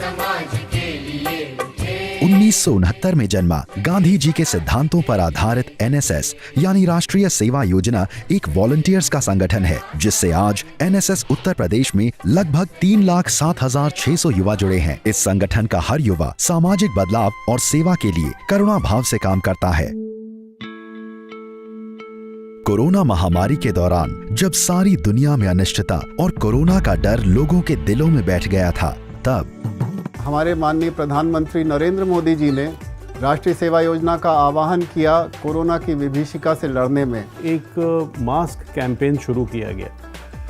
समाज के लिए उठे। 1969 में जन्मा गांधी जी के सिद्धांतों पर आधारित एनएसएस यानी राष्ट्रीय सेवा योजना एक वॉलंटियर्स का संगठन है, जिससे आज एनएसएस उत्तर प्रदेश में लगभग 3,07,600 युवा जुड़े हैं। इस संगठन का हर युवा सामाजिक बदलाव और सेवा के लिए करुणा भाव से काम करता है। कोरोना महामारी के दौरान जब सारी दुनिया में अनिश्चितता और कोरोना का डर लोगों के दिलों में बैठ गया था, तब हमारे माननीय प्रधानमंत्री नरेंद्र मोदी जी ने राष्ट्रीय सेवा योजना का आह्वान किया कोरोना की विभीषिका से लड़ने में। एक मास्क कैंपेन शुरू किया गया,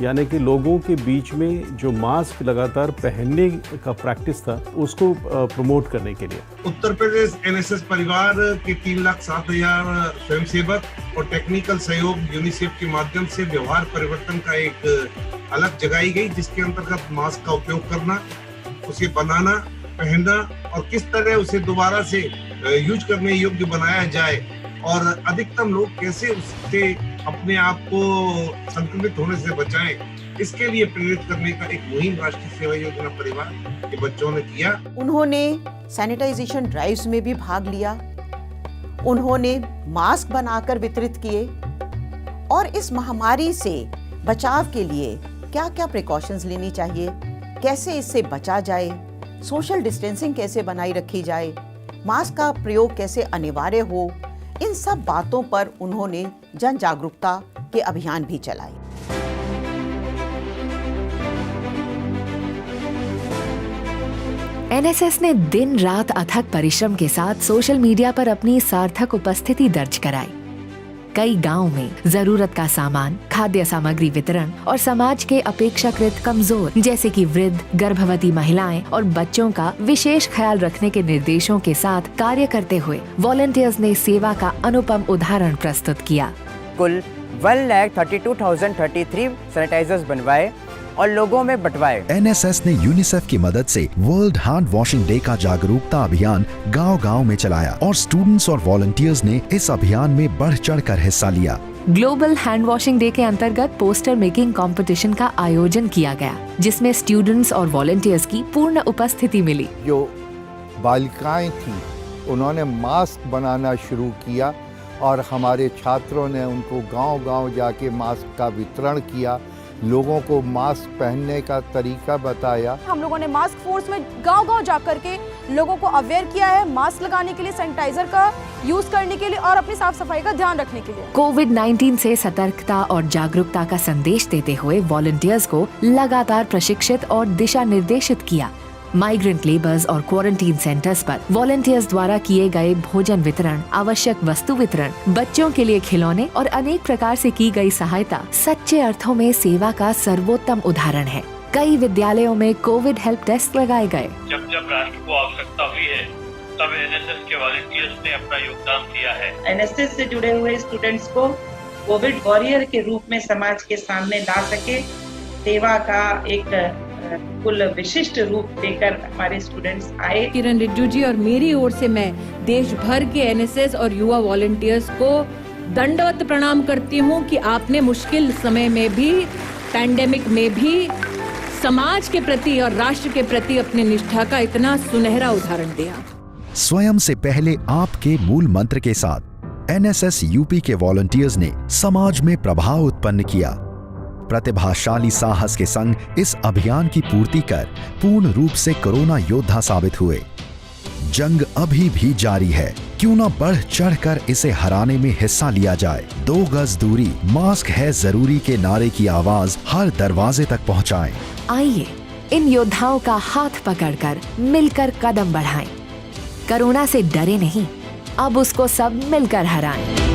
यानी कि लोगों के बीच में जो मास्क लगातार पहनने का प्रैक्टिस था उसको प्रमोट करने के लिए। उत्तर प्रदेश एनएसएस परिवार के 3,07,000 स्वयंसेवक और टेक्निकल सहयोग यूनिसेफ के माध्यम से व्यवहार परिवर्तन का एक अलग जगाई गई, जिसके अंतर्गत मास्क का उपयोग करना, उसे बनाना, पहनना और किस तरह उसे दोबारा से यूज करने योग्य बनाया जाए और अधिकतम लोग कैसे उससे अपने आप को संक्रमित होने से बचाएं, इसके लिए प्रेरित करने का एक मुहिम राष्ट्रीय सेवा योजना परिवार के बच्चों ने किया। उन्होंने सैनिटाइजेशन ड्राइव्स में भी भाग लिया, उन्होंने मास्क बनाकर वितरित किए और इस महामारी से बचाव के लिए क्या क्या प्रिकॉशंस लेनी चाहिए, कैसे इससे बचा जाए, सोशल डिस्टेंसिंग कैसे बनाई रखी जाए, मास्क का प्रयोग कैसे अनिवार्य हो, इन सब बातों पर उन्होंने जन जागरूकता के अभियान भी चलाए। एनएसएस ने दिन रात अथक परिश्रम के साथ सोशल मीडिया पर अपनी सार्थक उपस्थिति दर्ज कराई। कई गांव में जरूरत का सामान, खाद्य सामग्री वितरण और समाज के अपेक्षाकृत कमजोर जैसे कि वृद्ध, गर्भवती महिलाएं और बच्चों का विशेष ख्याल रखने के निर्देशों के साथ कार्य करते हुए वॉलंटियर्स ने सेवा का अनुपम उदाहरण प्रस्तुत किया। कुल 1,32,033 सैनिटाइजर्स बनवाए और लोगों में बंटवाए। एनएसएस ने यूनिसेफ की मदद से वर्ल्ड हैंड वॉशिंग डे का जागरूकता अभियान गांव-गांव में चलाया और स्टूडेंट्स और वॉलंटियर्स ने इस अभियान में बढ़ चढ़कर हिस्सा लिया। ग्लोबल हैंड वॉशिंग डे के अंतर्गत पोस्टर मेकिंग कंपटीशन का आयोजन किया गया, जिसमें स्टूडेंट्स और वॉलंटियर्स की पूर्ण उपस्थिति मिली। जो बालिकाएं थी उन्होंने मास्क बनाना शुरू किया और हमारे छात्रों ने उनको गांव-गांव जाके मास्क का वितरण किया, लोगों को मास्क पहनने का तरीका बताया। हम लोगों ने मास्क फोर्स में गांव-गांव जाकर के लोगों को अवेयर किया है, मास्क लगाने के लिए, सैनिटाइजर का यूज करने के लिए और अपनी साफ सफाई का ध्यान रखने के लिए। कोविड-19 से सतर्कता और जागरूकता का संदेश देते हुए वॉलंटियर्स को लगातार प्रशिक्षित और दिशा निर्देशित किया। माइग्रेंट लेबर्स और क्वारंटीन सेंटर्स पर वॉलंटियर्स द्वारा किए गए भोजन वितरण, आवश्यक वस्तु वितरण, बच्चों के लिए खिलौने और अनेक प्रकार से की गई सहायता सच्चे अर्थों में सेवा का सर्वोत्तम उदाहरण है। कई विद्यालयों में कोविड हेल्प डेस्क लगाए गए। जब जब राष्ट्र को आवश्यकता हुई है तब एनएसएस के वॉलंटियर्स ने अपना योगदान किया है। एनएसएस से जुड़े हुए स्टूडेंट्स को कोविड वॉरियर के रूप में समाज के सामने ला सके, सेवा का एक कुल विशिष्ट रूप देकर हमारे स्टूडेंट्स आए। किरण रिज्जू जी और मेरी ओर से मैं देश भर के एनएसएस और युवा वॉलंटियर्स को दंडवत प्रणाम करती हूं कि आपने मुश्किल समय में भी, पैंडेमिक में भी समाज के प्रति और राष्ट्र के प्रति अपनी निष्ठा का इतना सुनहरा उदाहरण दिया। स्वयं से पहले आपके मूल मंत्र के साथ एनएसएस यूपी के वॉलंटियर्स ने समाज में प्रभाव उत्पन्न किया। प्रतिभाशाली साहस के संग इस अभियान की पूर्ति कर पूर्ण रूप से कोरोना योद्धा साबित हुए। जंग अभी भी जारी है, क्यों न बढ़ चढ़कर इसे हराने में हिस्सा लिया जाए। 2 गज दूरी, मास्क है जरूरी के नारे की आवाज हर दरवाजे तक पहुंचाएं। आइए इन योद्धाओं का हाथ पकड़कर मिलकर कदम बढ़ाएं। कोरोना से डरे नहीं, अब उसको सब मिलकर हराएं।